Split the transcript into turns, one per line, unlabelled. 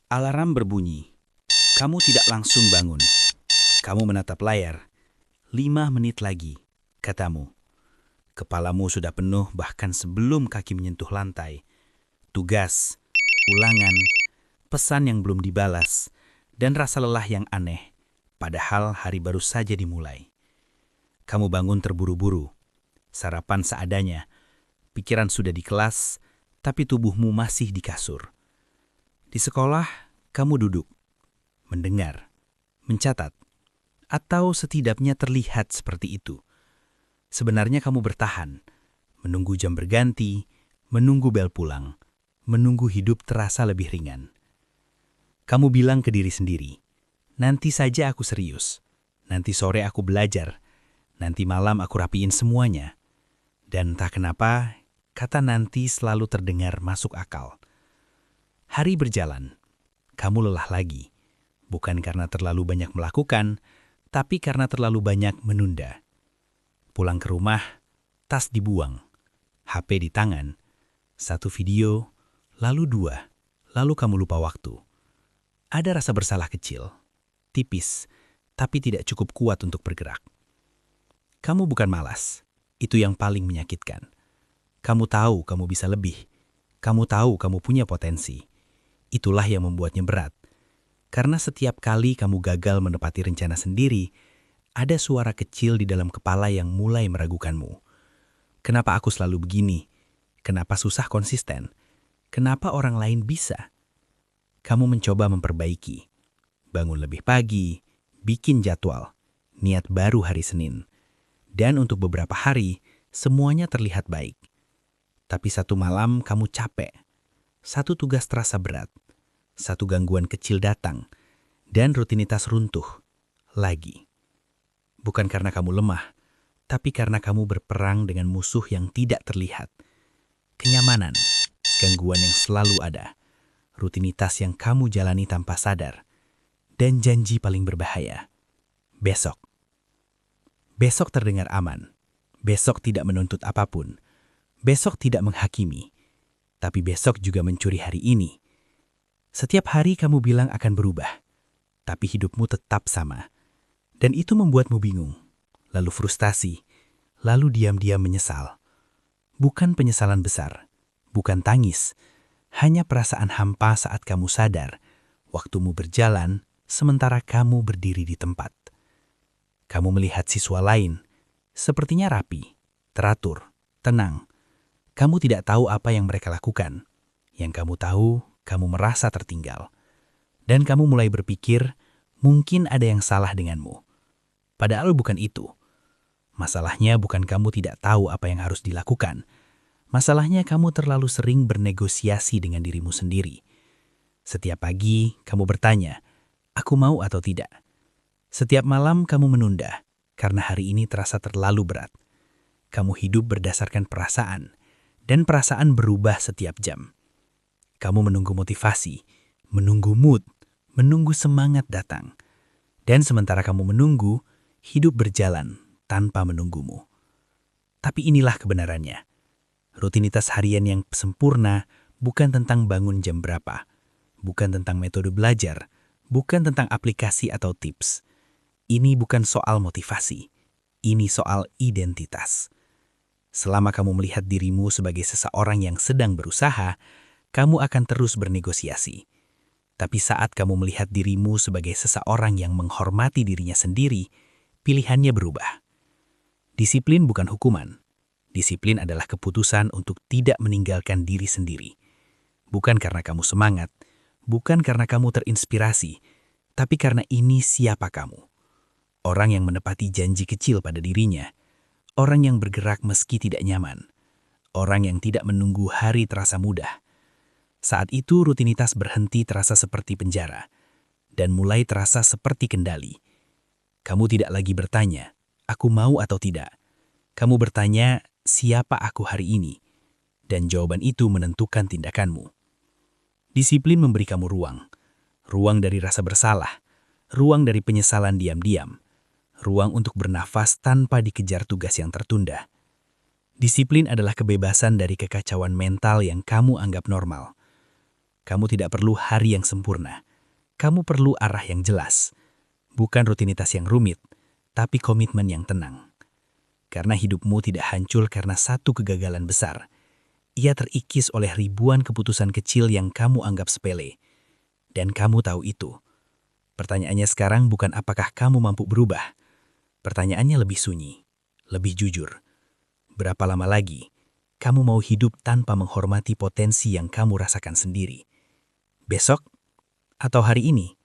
Alarm berbunyi. Kamu tidak langsung bangun. Kamu menatap layar. 5 menit lagi, katamu. Kepalamu sudah penuh bahkan sebelum kaki menyentuh lantai. Tugas, ulangan, pesan yang belum dibalas, dan rasa lelah yang aneh, padahal hari baru saja dimulai. Kamu bangun terburu-buru, sarapan seadanya, pikiran sudah di kelas, tapi tubuhmu masih di kasur. Di sekolah, kamu duduk, mendengar, mencatat, atau setidaknya terlihat seperti itu. Sebenarnya kamu bertahan, menunggu jam berganti, menunggu bel pulang, menunggu hidup terasa lebih ringan. Kamu bilang ke diri sendiri, nanti saja aku serius, nanti sore aku belajar, nanti malam aku rapiin semuanya. Dan entah kenapa, kata nanti selalu terdengar masuk akal. Hari berjalan, kamu lelah lagi, bukan karena terlalu banyak melakukan, tapi karena terlalu banyak menunda. Pulang ke rumah, tas dibuang, HP di tangan, 1 video, lalu 2, lalu kamu lupa waktu. Ada rasa bersalah kecil, tipis, tapi tidak cukup kuat untuk bergerak. Kamu bukan malas, itu yang paling menyakitkan. Kamu tahu kamu bisa lebih, kamu tahu kamu punya potensi. Itulah yang membuatnya berat. Karena setiap kali kamu gagal menepati rencana sendiri, ada suara kecil di dalam kepala yang mulai meragukanmu. Kenapa aku selalu begini? Kenapa susah konsisten? Kenapa orang lain bisa? Kamu mencoba memperbaiki. Bangun lebih pagi, bikin jadwal, niat baru hari Senin. Dan untuk beberapa hari, semuanya terlihat baik. Tapi satu malam kamu capek. Satu tugas terasa berat. Satu gangguan kecil datang. Dan rutinitas runtuh. Lagi. Bukan karena kamu lemah, tapi karena kamu berperang dengan musuh yang tidak terlihat. Kenyamanan, gangguan yang selalu ada. Rutinitas yang kamu jalani tanpa sadar. Dan janji paling berbahaya. Besok. Besok terdengar aman. Besok tidak menuntut apapun. Besok tidak menghakimi. Tapi besok juga mencuri hari ini. Setiap hari kamu bilang akan berubah. Tapi hidupmu tetap sama. Dan itu membuatmu bingung. Lalu frustasi. Lalu diam-diam menyesal. Bukan penyesalan besar. Bukan tangis. Hanya perasaan hampa saat kamu sadar. Waktumu berjalan, sementara kamu berdiri di tempat. Kamu melihat siswa lain. Sepertinya rapi, teratur, tenang. Kamu tidak tahu apa yang mereka lakukan. Yang kamu tahu, kamu merasa tertinggal. Dan kamu mulai berpikir, mungkin ada yang salah denganmu. Padahal bukan itu. Masalahnya bukan kamu tidak tahu apa yang harus dilakukan. Masalahnya kamu terlalu sering bernegosiasi dengan dirimu sendiri. Setiap pagi, kamu bertanya, aku mau atau tidak? Setiap malam kamu menunda, karena hari ini terasa terlalu berat. Kamu hidup berdasarkan perasaan. Dan perasaan berubah setiap jam. Kamu menunggu motivasi, menunggu mood, menunggu semangat datang. Dan sementara kamu menunggu, hidup berjalan tanpa menunggumu. Tapi inilah kebenarannya. Rutinitas harian yang sempurna bukan tentang bangun jam berapa. Bukan tentang metode belajar. Bukan tentang aplikasi atau tips. Ini bukan soal motivasi. Ini soal identitas. Selama kamu melihat dirimu sebagai seseorang yang sedang berusaha, kamu akan terus bernegosiasi. Tapi saat kamu melihat dirimu sebagai seseorang yang menghormati dirinya sendiri, pilihannya berubah. Disiplin bukan hukuman. Disiplin adalah keputusan untuk tidak meninggalkan diri sendiri. Bukan karena kamu semangat, bukan karena kamu terinspirasi, tapi karena ini siapa kamu. Orang yang menepati janji kecil pada dirinya. Orang yang bergerak meski tidak nyaman. Orang yang tidak menunggu hari terasa mudah. Saat itu rutinitas berhenti terasa seperti penjara. Dan mulai terasa seperti kendali. Kamu tidak lagi bertanya, aku mau atau tidak. Kamu bertanya, siapa aku hari ini? Dan jawaban itu menentukan tindakanmu. Disiplin memberi kamu ruang. Ruang dari rasa bersalah. Ruang dari penyesalan diam-diam. Ruang untuk bernafas tanpa dikejar tugas yang tertunda. Disiplin adalah kebebasan dari kekacauan mental yang kamu anggap normal. Kamu tidak perlu hari yang sempurna. Kamu perlu arah yang jelas. Bukan rutinitas yang rumit, tapi komitmen yang tenang. Karena hidupmu tidak hancur karena satu kegagalan besar. Ia terikis oleh ribuan keputusan kecil yang kamu anggap sepele. Dan kamu tahu itu. Pertanyaannya sekarang bukan apakah kamu mampu berubah. Pertanyaannya lebih sunyi, lebih jujur. Berapa lama lagi kamu mau hidup tanpa menghormati potensi yang kamu rasakan sendiri? Besok? Atau hari ini?